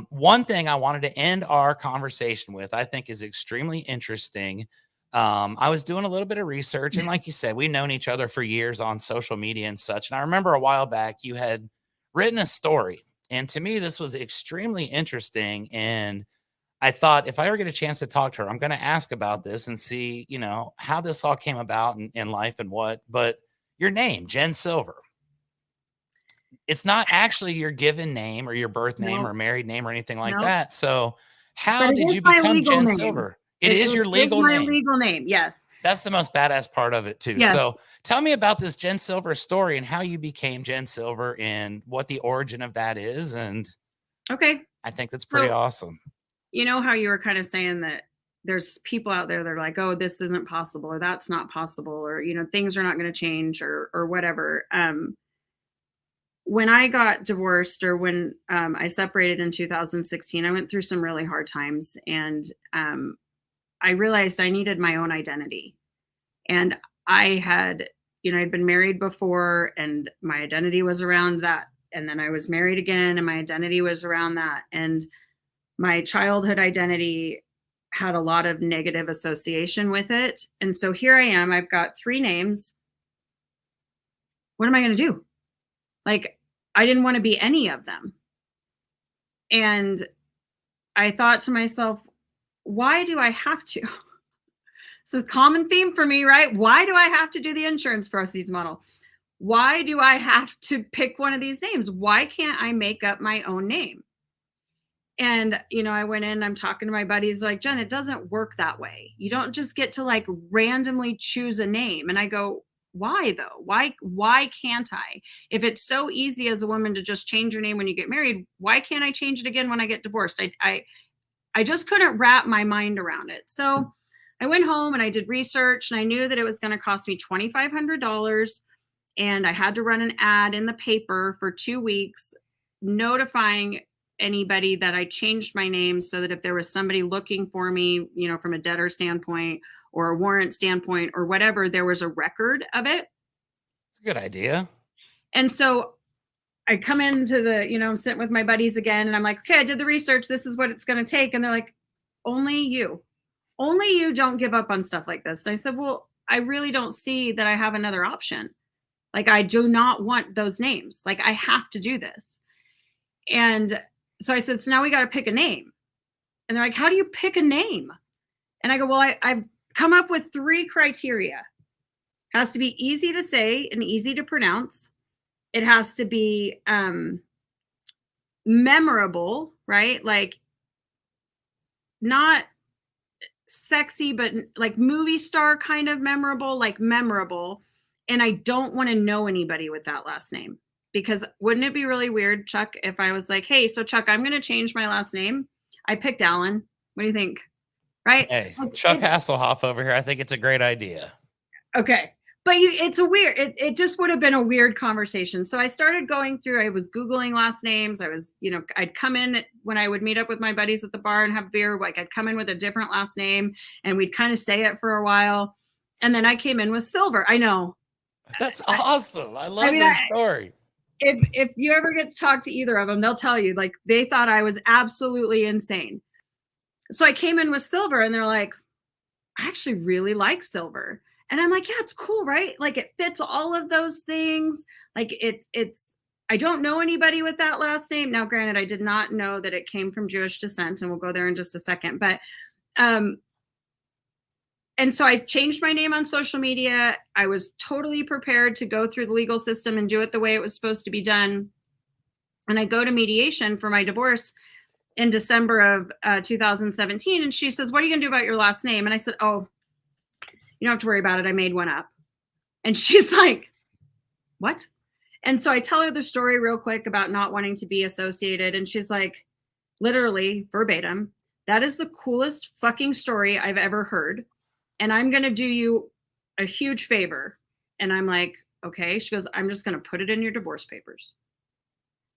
One thing I wanted to end our conversation with, I think is extremely interesting. I was doing a little bit of research, and like you said, we've known each other for years on social media and such. And I remember a while back you had written a story, and to me, this was extremely interesting. And I thought if I ever get a chance to talk to her, I'm going to ask about this and see, how this all came about in life and what. But your name, Jen Silver, it's not actually your given name or your birth name No, or married name or anything like no. that. So, But how it did is you my become legal Jen name. Silver? It is your It is legal my name. legal name. Yes. That's the most badass part of it too. Yes. So, tell me about this Jen Silver story and how you became Jen Silver and what the origin of that is. And Okay. I think that's pretty So, awesome. you know how you were kind of saying that there's people out there that are like, oh, this isn't possible, or that's not possible, or, things are not going to change, or whatever. When I got divorced, or when I separated in 2016, I went through some really hard times, and I realized I needed my own identity. And I had, I'd been married before, and my identity was around that. And then I was married again, and my identity was around that. And my childhood identity had a lot of negative association with it. And so here I am, I've got 3 names. What am I going to do? Like, I didn't want to be any of them. And I thought to myself, why do I have to? This is a common theme for me, right? Why do I have to do the insurance proceeds model? Why do I have to pick one of these names? Why can't I make up my own name? And, I went in, I'm talking to my buddies like, Jen, it doesn't work that way. You don't just get to like randomly choose a name. And I go, why though? Why can't I? If it's so easy as a woman to just change your name when you get married, why can't I change it again when I get divorced? I just couldn't wrap my mind around it. So I went home and I did research, and I knew that it was going to cost me $2,500. And I had to run an ad in the paper for 2 weeks notifying anybody that I changed my name, so that if there was somebody looking for me, from a debtor standpoint or a warrant standpoint or whatever, there was a record of it. It's a good idea. And so I come into I'm sitting with my buddies again, and I'm like, okay, I did the research. This is what it's going to take. And they're like, only you don't give up on stuff like this. And I said, well, I really don't see that I have another option. Like, I do not want those names. Like, I have to do this. And so I said, so now we got to pick a name. And they're like, how do you pick a name? And I go, well, I've come up with 3 criteria. It has to be easy to say and easy to pronounce. It has to be memorable, right? Like, not sexy, but like movie star kind of memorable, like memorable. And I don't want to know anybody with that last name, because wouldn't it be really weird, Chuck, if I was like, hey, so Chuck, I'm going to change my last name. I picked Alan. What do you think? Right? Hey, Chuck Hasselhoff over here. I think it's a great idea. Okay. But it just would have been a weird conversation. So I started going through, I was Googling last names. I was, I'd come in when I would meet up with my buddies at the bar and have beer, like I'd come in with a different last name and we'd kind of say it for a while. And then I came in with Silver. I know. That's awesome. I love this story. If you ever get to talk to either of them, they'll tell you, like, they thought I was absolutely insane. So I came in with Silver and they're like, I actually really like Silver. And I'm like, yeah, it's cool, right? Like, it fits all of those things. Like, I don't know anybody with that last name. Now, granted, I did not know that it came from Jewish descent, and we'll go there in just a second. But, and so I changed my name on social media. I was totally prepared to go through the legal system and do it the way it was supposed to be done. And I go to mediation for my divorce in December of 2017. And she says, what are you going to do about your last name? And I said, oh, you don't have to worry about it. I made one up. And she's like, what? And so I tell her the story real quick about not wanting to be associated. And she's like, literally verbatim, that is the coolest fucking story I've ever heard. And I'm going to do you a huge favor. And I'm like, okay. She goes, I'm just going to put it in your divorce papers.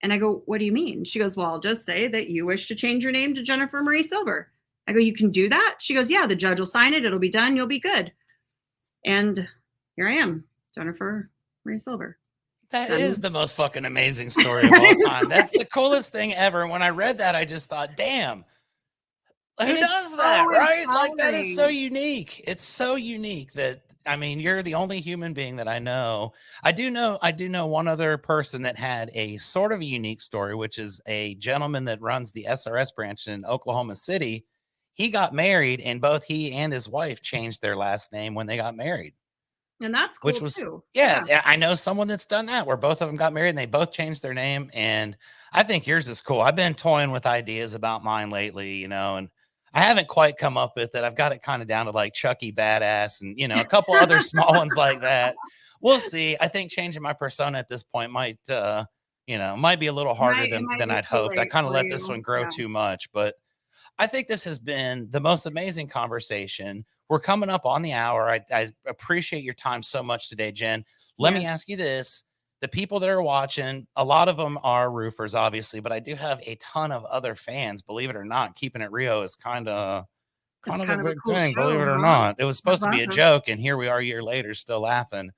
And I go, what do you mean? She goes, well, I'll just say that you wish to change your name to Jennifer Marie Silver. I go, you can do that? She goes, yeah, the judge will sign it. It'll be done. You'll be good. And here I am, Jennifer Marie Silver. That is the most fucking amazing story of all time. That's the coolest thing ever. When I read that, I just thought, damn, who does that, right? Like, that is so unique. It's so unique that, I mean, you're the only human being that I know. I do know one other person that had a sort of a unique story, which is a gentleman that runs the SRS branch in Oklahoma City. He got married, and both he and his wife changed their last name when they got married. And that's cool, which was, too. Yeah, I know someone that's done that, where both of them got married and they both changed their name. And I think yours is cool. I've been toying with ideas about mine lately, and I haven't quite come up with it. I've got it kind of down to like Chucky Badass and, a couple other small ones like that. We'll see. I think changing my persona at this point might be a little harder than I'd hoped. I kind of let this one grow too much, but I think this has been the most amazing conversation. We're coming up on the hour. I appreciate your time so much today, Jen. Let me ask you this. The people that are watching, a lot of them are roofers, obviously, but I do have a ton of other fans. Believe it or not, Keeping It Rio is kind of a big cool thing, believe it or not. It was supposed to be a joke, and here we are a year later still laughing.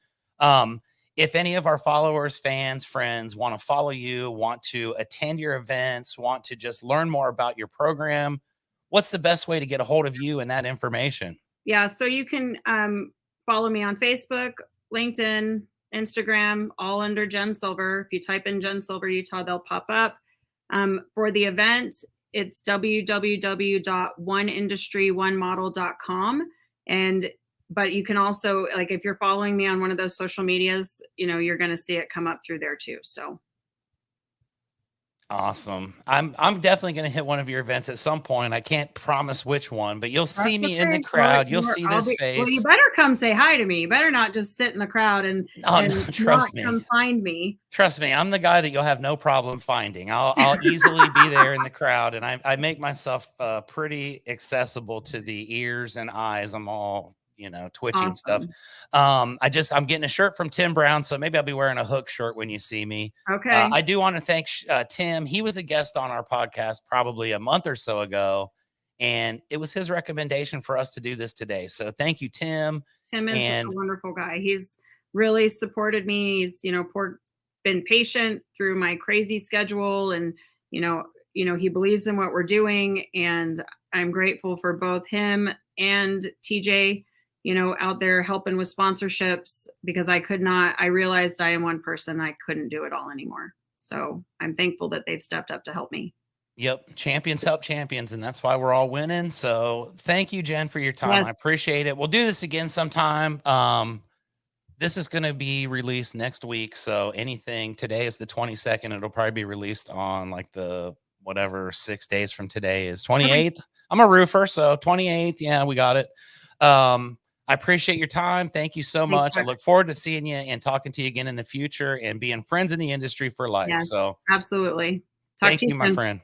If any of our followers, fans, friends want to follow you, want to attend your events, want to just learn more about your program, what's the best way to get a hold of you and that information? Yeah, so you can follow me on Facebook, LinkedIn, Instagram, all under Jen Silver. If you type in Jen Silver Utah, they'll pop up. For the event, it's www.oneindustry1model.com. But you can also, like, if you're following me on one of those social medias, you're going to see it come up through there too. So Awesome. I'm definitely gonna hit one of your events at some point. I can't promise which one, but you'll That's see me in the okay. Well, crowd. You'll see I'll this be, well, you face. better come say hi to me. You better not just sit in the crowd Oh, no, and not trust me. come find me. Trust me, I'm the guy that you'll have no problem finding. I'll easily be there in the crowd, and I make myself pretty accessible to the ears and eyes. I'm all twitchy and stuff. Awesome. I'm getting a shirt from Tim Brown, so maybe I'll be wearing a hook shirt when you see me. Okay. I do want to thank Tim. He was a guest on our podcast probably a month or so ago, and it was his recommendation for us to do this today. So thank you, Tim. Tim is a And wonderful guy. He's really supported me. He's, been patient through my crazy schedule, and he believes in what we're doing, and I'm grateful for both him and TJ, out there helping with sponsorships, because I realized I am one person. I couldn't do it all anymore. So I'm thankful that they've stepped up to help me. Yep, champions help champions, and that's why we're all winning. So thank you, Jen, for your time. I Yes. appreciate it. We'll do this again sometime. This is going to be released next week. So anything today is the 22nd. It'll probably be released on like the whatever 6 days from today is Okay. 28th. I'm a roofer, so 28th. Yeah, we got it. I appreciate your time. Thank you so Thanks, much. I Chuck. look forward to seeing you and talking to you again in the future and being friends in the industry for life. Yes, So absolutely. Talk thank to you you, my soon. friend.